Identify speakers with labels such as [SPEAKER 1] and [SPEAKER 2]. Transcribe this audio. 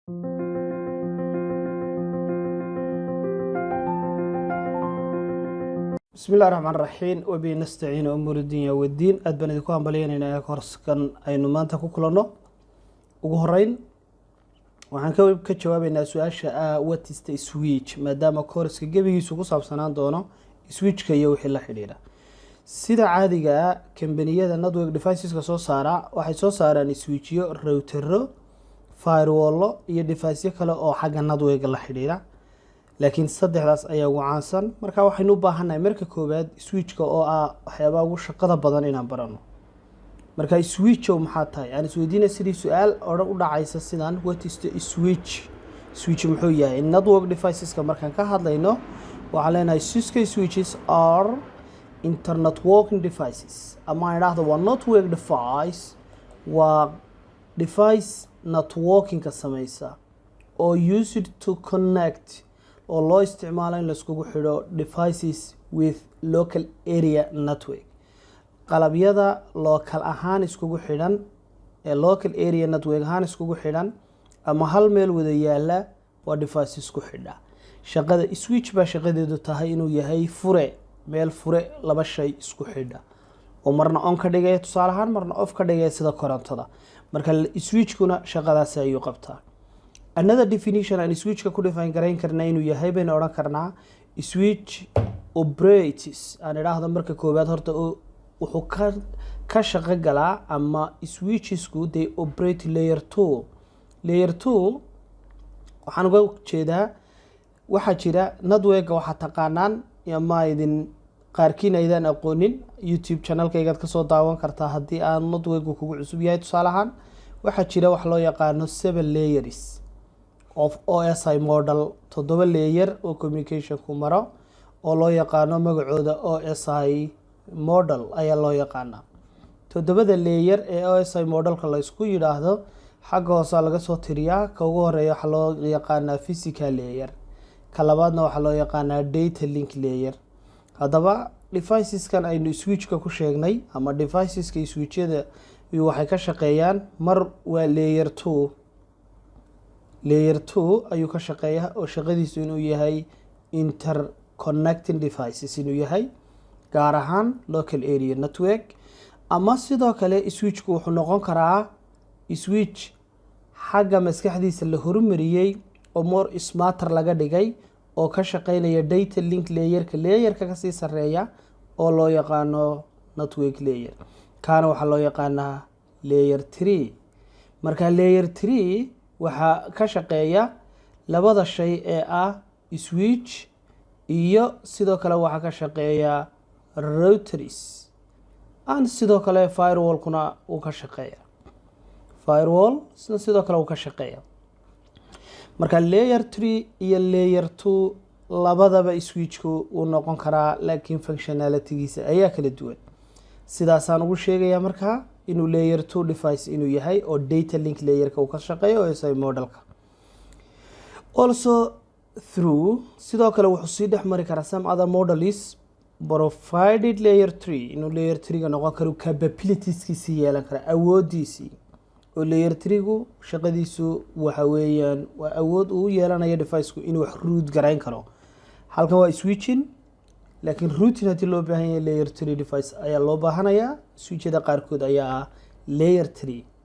[SPEAKER 1] بسم الله الرحمن الرحيم وبه نستعين أمور الدنيا والدين أدبنا دكوان بلينا كورس كان أي نمانتا كوكلانو وجهرين وعن كوب كجواب الناس وأشياء واتست سويتش ما دام كورس كجيبي سوق صاب سنان دونا سويتش كيو حلا حلينا سيدا عادي جاء كمبنية النتورك ديفايسز كسو سارع واحد سو سارع سويتشيو راوتر فايروول iyo device kale oo xagga network la xiriira laakiin saddexdaas ayaa ugu caansan marka waxaynu u baahanahay marka koobaad switchka oo ah waxyaabo ugu shaqada badan inaan barano marka switch oo maxaa tahay aan isweydiinay sidii su'aal oo u dhacaysa sidaan what is the switch muxuu yahay network devices ka markaan ka hadlayno waxa leenahay Cisco switches are internet working devices ama idhaahdo waa network device waa device networking ka samaysa oo used to connect oo loo isticmaalo in la iskugu xidho devices with local area network qalabyada local ahaan iskugu xidhan ee local area network ahaan iskugu xidhan ama hal meel wada yaala waa devices isku xidha shaqada switch ba shaqadeedu tahay inuu yahay fure meel fure laba shay isku xidha oo marna on ka dhigay tusaale ahaan marna off ka dhigay sida korontada marka switchkuna shaqadaas ayuu qabtaa another definition aan switchka ku define gareyn karnaa inuu yahay bayna oran karnaa switch operates aan idhaahdo marka koobaad horta wuxuu ka shaqo galaa ama switchesku they operate layer 2 waxaan uga jeedaa waxa jira network waxa taqaanaan ama idin qaarkiin aydan aqoonin YouTube channelkaygaad ka soo daawan kartaa haddii aan network kugu cusub yahay tusaale ahaan waxa jira wax loo yaqaano 7 layers of OSI model 7 layer oo communication ku maro oo loo yaqaano magacooda OSI model ayaa loo yaqaanaa 7 layer ee OSI modelka la isku yiraahdo xagga hoose laga soo tiriyaa ka ugu horeeya waxa loo yaqaanaa physical layer ka labaadna waxa loo yaqaanaa data link layer hadaba devices kan aynu switchka ku sheegnay ama devices ka switchada waxay ka shaqeeyaan mar waa layer 2 ayuu ka shaqeeyaa oo shaqadiisu inuu yahay interconnecting devices inuu yahay gaar ahaan local area network ama sidoo kale switchku wuxuu noqon karaa switch xagga maskaxdiisa la horumariyay oo more smarter laga dhigay oo ka shaqeynaya data link layerka ka sii sareeya oo loo yaqaano network layer kaana waxa loo yaqaanaa layer 3 marka layer 3 waxa ka shaqeeya labada shay ee ah switch iyo sidoo kale waxa ka shaqeeya routers aan sidoo kale firewall kuna uu ka shaqeeya sidoo kale uu ka shaqeeya marka layer 3 iyo layer 2 labadaba switchku uu noqon karaa laakiin functionality-giisa ayaa kala duwan sidaasaan ugu sheegaya marka inuu layer 2 device inuu yahay oo data link layerka uu ka shaqeeyo oo isay modelka also through sidoo kale wuxuu sii dhex mari karaa some other models provided layer 3 inuu layer 3 ga noqon karo capabilities-kiisa yeelan kara awoodiisii oo layer 3 gu shaqadiisu waxa weeyaan waa awood uu yeelanayo device-ku inuu wax root gareyn karo halkan waa switching laakiin routing hadii loo baahan yahay layer 3 device ayaa loo baahanayaa switchada qaarkood ayaa layer 3